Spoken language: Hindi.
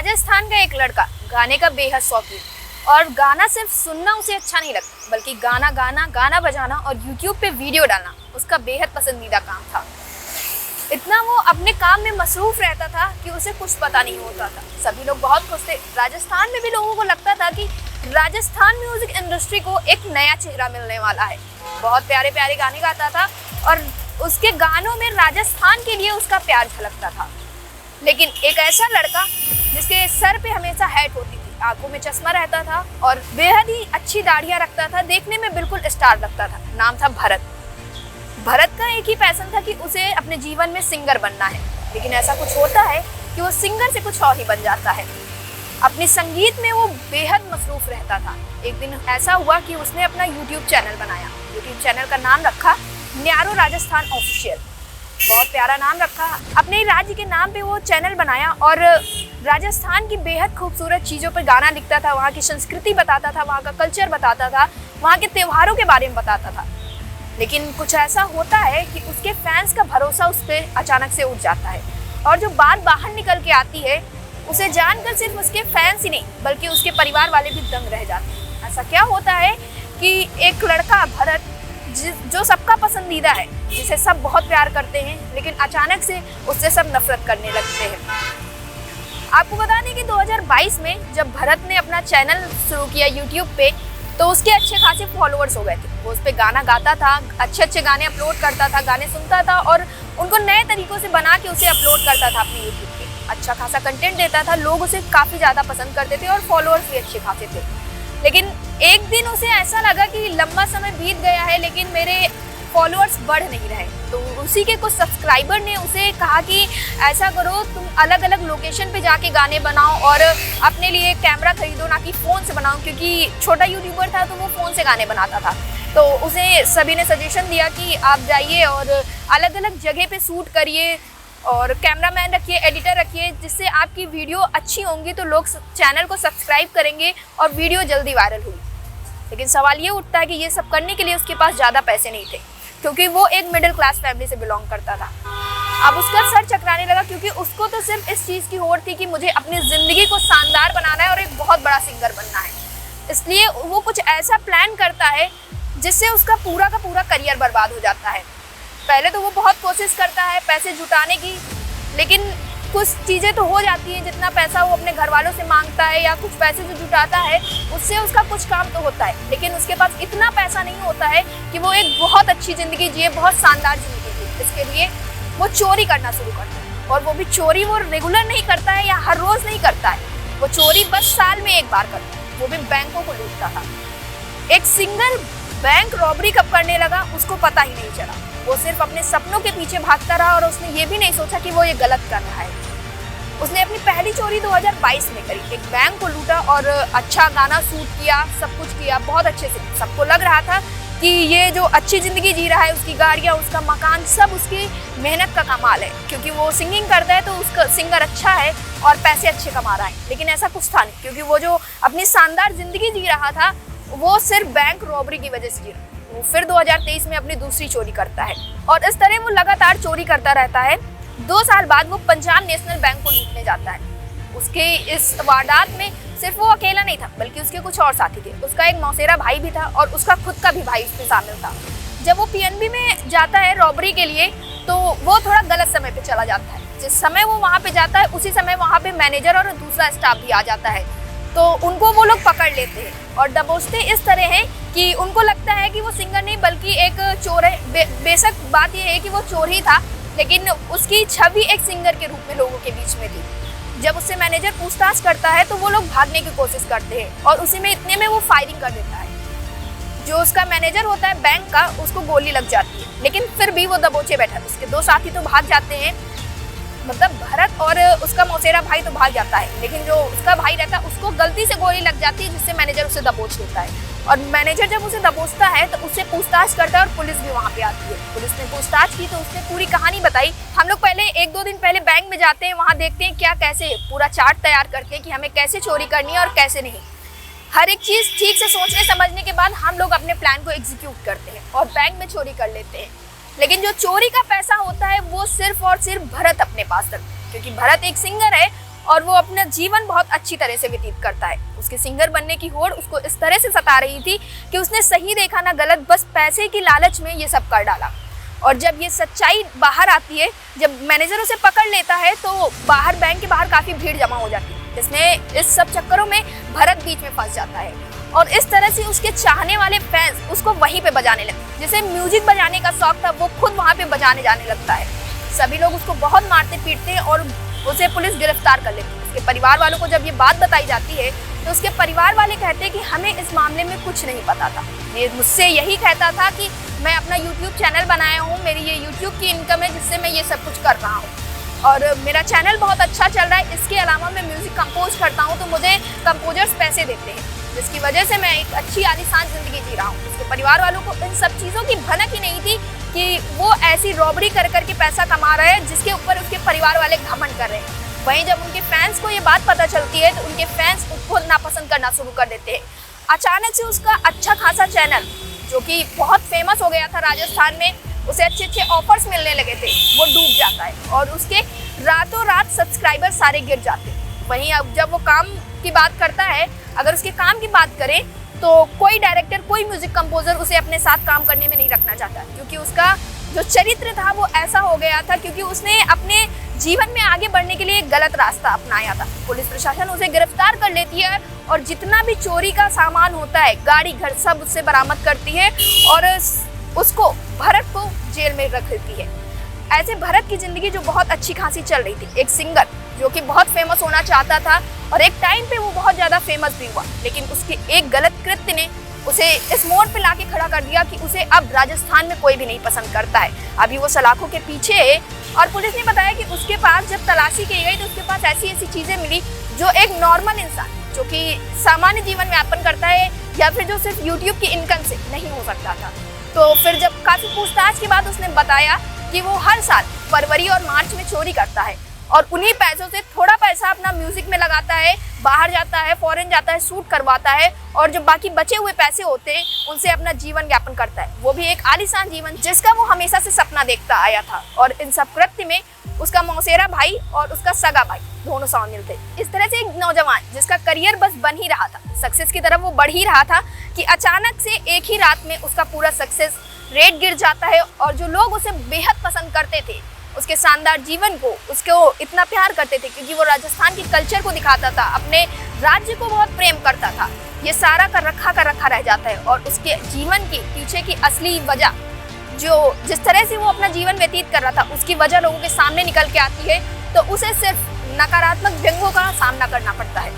राजस्थान का एक लड़का गाने का बेहद शौकीन, और गाना सिर्फ सुनना उसे अच्छा नहीं लगता बल्कि गाना बजाना और YouTube पे वीडियो डालना उसका बेहद पसंदीदा काम था। इतना वो अपने काम में मसरूफ रहता था कि उसे कुछ पता नहीं होता था। सभी लोग बहुत खुश थे। राजस्थान में भी लोगों को लगता था कि राजस्थान म्यूजिक इंडस्ट्री को एक नया चेहरा मिलने वाला है। बहुत प्यारे प्यारे गाने गाता था और उसके गानों में राजस्थान के लिए उसका प्यार झलकता था। लेकिन एक ऐसा लड़का जिसके सर पे हमेशा हैट होती थी, आंखों में चश्मा रहता था और बेहद ही अच्छी दाढ़ियां रखता था, देखने में बिल्कुल स्टार लगता था। नाम था भरत। भरत का एक ही पैशन था कि उसे अपने जीवन में सिंगर बनना है। लेकिन ऐसा कुछ होता है कि वो सिंगर से कुछ और ही बन जाता है। अपने संगीत में वो बेहद मसरूफ रहता था। एक दिन ऐसा हुआ कि उसने अपना YouTube चैनल बनाया। YouTube चैनल का नाम रखा न्यारो राजस्थान ऑफिशियल। बहुत प्यारा नाम रखा। अपने राज्य के नाम पे वो चैनल बनाया और राजस्थान की बेहद खूबसूरत चीज़ों पर गाना लिखता था, वहाँ की संस्कृति बताता था, वहाँ का कल्चर बताता था, वहाँ के त्योहारों के बारे में बताता था। लेकिन कुछ ऐसा होता है कि उसके फैंस का भरोसा उस पर अचानक से उठ जाता है और जो बात बाहर निकल के आती है उसे जानकर सिर्फ उसके फैंस ही नहीं बल्कि उसके परिवार वाले भी दंग रह जाते हैं। ऐसा क्या होता है कि एक लड़का भरत जो सबका पसंदीदा है, जिसे सब बहुत प्यार करते हैं, लेकिन अचानक से उससे सब नफरत करने लगते हैं। आपको बता दें कि 2022 में जब भरत ने अपना चैनल शुरू किया YouTube पे तो उसके अच्छे खासे फॉलोअर्स हो गए थे। वो उस पर गाना गाता था, अच्छे गाने अपलोड करता था, गाने सुनता था और उनको नए तरीकों से बना के उसे अपलोड करता था अपने YouTube पे। अच्छा खासा कंटेंट देता था, लोग उसे काफ़ी ज़्यादा पसंद करते थे और फॉलोअर्स भी अच्छे खासे थे। लेकिन एक दिन उसे ऐसा लगा कि लंबा समय बीत गया है लेकिन मेरे फॉलोअर्स बढ़ नहीं रहे। तो उसी के कुछ सब्सक्राइबर ने उसे कहा कि ऐसा करो, तुम अलग अलग लोकेशन पे जाके गाने बनाओ और अपने लिए कैमरा खरीदो, ना कि फ़ोन से बनाओ, क्योंकि छोटा यूट्यूबर था तो वो फ़ोन से गाने बनाता था। तो उसे सभी ने सजेशन दिया कि आप जाइए और अलग अलग जगह पे शूट करिए और कैमरामैन रखिए, एडिटर रखिए, जिससे आपकी वीडियो अच्छी होंगी तो लोग चैनल को सब्सक्राइब करेंगे और वीडियो जल्दी वायरल होगी। लेकिन सवाल ये उठता है कि ये सब करने के लिए उसके पास ज़्यादा पैसे नहीं थे, क्योंकि वो एक मिडिल क्लास फैमिली से बिलोंग करता था। अब उसका सर चकराने लगा क्योंकि उसको तो सिर्फ इस चीज़ की होड़ थी कि मुझे अपनी ज़िंदगी को शानदार बनाना है और एक बहुत बड़ा सिंगर बनना है। इसलिए वो कुछ ऐसा प्लान करता है जिससे उसका पूरा का पूरा करियर बर्बाद हो जाता है। पहले तो वो बहुत कोशिश करता है पैसे जुटाने की, लेकिन कुछ चीज़ें तो हो जाती हैं। जितना पैसा वो अपने घर वालों से मांगता है या कुछ पैसे जो जुटाता है उससे उसका कुछ काम तो होता है, लेकिन उसके पास इतना पैसा नहीं होता है कि वो एक बहुत अच्छी ज़िंदगी जिए, बहुत शानदार ज़िंदगी जिए। इसके लिए वो चोरी करना शुरू करता है और वो भी चोरी वो रेगुलर नहीं करता है या हर रोज़ नहीं करता है। वो चोरी बस साल में एक बार करता है, वो भी बैंकों को लूटता था। एक सिंगल बैंक रॉबरी कब करने लगा उसको पता ही नहीं चला। वो सिर्फ अपने सपनों के पीछे भागता रहा और उसने ये भी नहीं सोचा कि वो ये गलत कर रहा है। उसने अपनी पहली चोरी 2022 में करी। एक बैंक को लूटा और अच्छा गाना शूट किया, सब कुछ किया बहुत अच्छे से। सबको लग रहा था कि ये जो अच्छी ज़िंदगी जी रहा है, उसकी गाड़ियाँ, उसका मकान, सब उसकी मेहनत का कमाल है, क्योंकि वो सिंगिंग करता है तो उसका सिंगर अच्छा है और पैसे अच्छे कमा रहा है। लेकिन ऐसा कुछ था नहीं, क्योंकि वो जो अपनी शानदार ज़िंदगी जी रहा था वो सिर्फ बैंक रॉबरी की वजह से जी रहा। वो फिर 2023 में अपनी दूसरी चोरी करता है और इस तरह वो लगातार चोरी करता रहता है। 2 साल बाद वो पंजाब नेशनल बैंक को लूटने जाता है। उसके इस वारदात में सिर्फ वो अकेला नहीं था बल्कि उसके कुछ और साथी थे। उसका एक मौसेरा भाई भी था और उसका खुद का भी भाई उसमें शामिल था। जब वो PNB में जाता है रॉबरी के लिए तो वो थोड़ा गलत समय पे चला जाता है। जिस समय वो वहाँ पे जाता है उसी समय वहाँ पे मैनेजर और दूसरा स्टाफ भी आ जाता है, तो उनको वो लोग पकड़ लेते हैं और दबोचते इस तरह हैं कि उनको लगता है कि वो सिंगर नहीं बल्कि एक चोर है। बेशक बात यह है कि वो चोर ही था, लेकिन उसकी छवि एक सिंगर के रूप में लोगों के बीच में थी। जब उससे मैनेजर पूछताछ करता है तो वो लोग भागने की कोशिश करते हैं और उसी में इतने में वो फायरिंग कर देता है। जो उसका मैनेजर होता है बैंक का, उसको गोली लग जाती है, लेकिन फिर भी वो दबोचे बैठा। उसके 2 साथी तो भाग जाते हैं, मतलब भरत और उसका मौसेरा भाई तो भाग जाता है, लेकिन जो उसका भाई रहता है उसको गलती से गोली लग जाती है जिससे मैनेजर उसे दबोच लेता है। और मैनेजर जब उसे दबोचता है तो उससे पूछताछ करता है और पुलिस भी वहाँ पे आती है। पुलिस ने पूछताछ की तो उसने पूरी कहानी बताई। हम लोग पहले 1-2 दिन पहले बैंक में जाते हैं, वहाँ देखते हैं क्या कैसे पूरा चार्ट तैयार करते हैं कि हमें कैसे चोरी करनी है और कैसे नहीं। हर एक चीज़ ठीक से सोचने समझने के बाद हम लोग अपने प्लान को एग्जीक्यूट करते हैं और बैंक में चोरी कर लेते हैं। लेकिन जो चोरी का पैसा होता है वो सिर्फ और सिर्फ भरत अपने पास रखता है, क्योंकि भरत एक सिंगर है और वो अपना जीवन बहुत अच्छी तरह से व्यतीत करता है। उसके सिंगर बनने की होड़ उसको इस तरह से सता रही थी कि उसने सही देखा ना गलत, बस पैसे की लालच में ये सब कर डाला। और जब ये सच्चाई बाहर आती है, जब मैनेजर उसे पकड़ लेता है, तो बाहर बैंक के बाहर काफ़ी भीड़ जमा हो जाती है, जिसमें इस सब चक्करों में भरत बीच में फंस जाता है। और इस तरह से उसके चाहने वाले फैंस उसको वहीं पे बजाने लगते, जिसे म्यूजिक बजाने का शौक था वो खुद वहाँ पे बजाने जाने लगता है। सभी लोग उसको बहुत मारते पीटते हैं और उसे पुलिस गिरफ्तार कर लेती है। उसके परिवार वालों को जब ये बात बताई जाती है तो उसके परिवार वाले कहते हैं कि हमें इस मामले में कुछ नहीं पता था, ये मुझसे यही कहता था कि मैं अपना YouTube चैनल बनाया हूँ, मेरी ये YouTube की इनकम है जिससे मैं ये सब कुछ कर रहा हूँ और मेरा चैनल बहुत अच्छा चल रहा है। इसके अलावा मैं म्यूज़िक कंपोज करता हूँ तो मुझे कंपोजर्स पैसे देते हैं, जिसकी वजह से मैं एक अच्छी आलीशान ज़िंदगी जी रहा हूँ। उसके परिवार वालों को इन सब चीज़ों की भनक ही नहीं थी कि वो ऐसी रॉबरी कर करके पैसा कमा रहे हैं जिसके ऊपर उसके परिवार वाले घमंड कर रहे हैं। वहीं जब उनके फैंस को ये बात पता चलती है तो उनके फैंस उसको नापसंद करना शुरू कर देते हैं। अचानक से उसका अच्छा खासा चैनल, जो कि बहुत फेमस हो गया था राजस्थान में, उसे अच्छे ऑफर्स मिलने लगे थे, वो डूब जाता है और उसके रातों रात सब्सक्राइबर सारे गिर जाते हैं। वहीं अब जब वो काम की बात करता है, अगर उसके काम की बात करें तो कोई डायरेक्टर, कोई म्यूजिक कंपोजर उसे अपने साथ काम करने में नहीं रखना चाहता, क्योंकि उसका जो चरित्र था वो ऐसा हो गया था, क्योंकि उसने अपने जीवन में आगे बढ़ने के लिए एक गलत रास्ता अपनाया था। पुलिस प्रशासन उसे गिरफ्तार कर लेती है और जितना भी चोरी का सामान होता है, गाड़ी घर सब उससे बरामद करती है और उसको, भरत को जेल में रख देती है। ऐसे भरत की जिंदगी जो बहुत अच्छी खासी चल रही थी, एक सिंगर जो कि बहुत फेमस होना चाहता था और एक टाइम पे वो बहुत ज़्यादा फेमस भी हुआ, लेकिन उसके एक गलत कृत्य ने उसे इस मोड़ पे लाके खड़ा कर दिया कि उसे अब राजस्थान में कोई भी नहीं पसंद करता है। अभी वो सलाखों के पीछे है और पुलिस ने बताया कि उसके पास जब तलाशी की गई तो उसके पास ऐसी ऐसी चीज़ें मिली जो एक नॉर्मल इंसान, जो कि सामान्य जीवन में यापन करता है या फिर जो सिर्फ यूट्यूब की इनकम से नहीं हो सकता था। तो फिर जब काफ़ी पूछताछ के बाद उसने बताया कि वो हर साल फरवरी और मार्च में चोरी करता है और उन्हीं पैसों से थोड़ा पैसा अपना म्यूजिक में लगाता है, बाहर जाता है, फॉरेन जाता है, शूट करवाता है और जो बाकी बचे हुए पैसे होते हैं उनसे अपना जीवन यापन करता है, वो भी एक आलीशान जीवन जिसका वो हमेशा से सपना देखता आया था। और इन सब कृत्य में उसका मौसेरा भाई और उसका सगा भाई दोनों शामिल थे। इस तरह से एक नौजवान जिसका करियर बस बन ही रहा था, सक्सेस की तरफ वो बढ़ ही रहा था, कि अचानक से एक ही रात में उसका पूरा सक्सेस रेट गिर जाता है और जो लोग उसे बेहद पसंद करते थे, उसके शानदार जीवन को, उसको इतना प्यार करते थे क्योंकि वो राजस्थान की कल्चर को दिखाता था, अपने राज्य को बहुत प्रेम करता था, ये सारा का रखा रह जाता है। और उसके जीवन की पीछे की असली वजह, जो जिस तरह से वो अपना जीवन व्यतीत कर रहा था, उसकी वजह लोगों के सामने निकल के आती है, तो उसे सिर्फ नकारात्मक व्यंग्यों का सामना करना पड़ता है।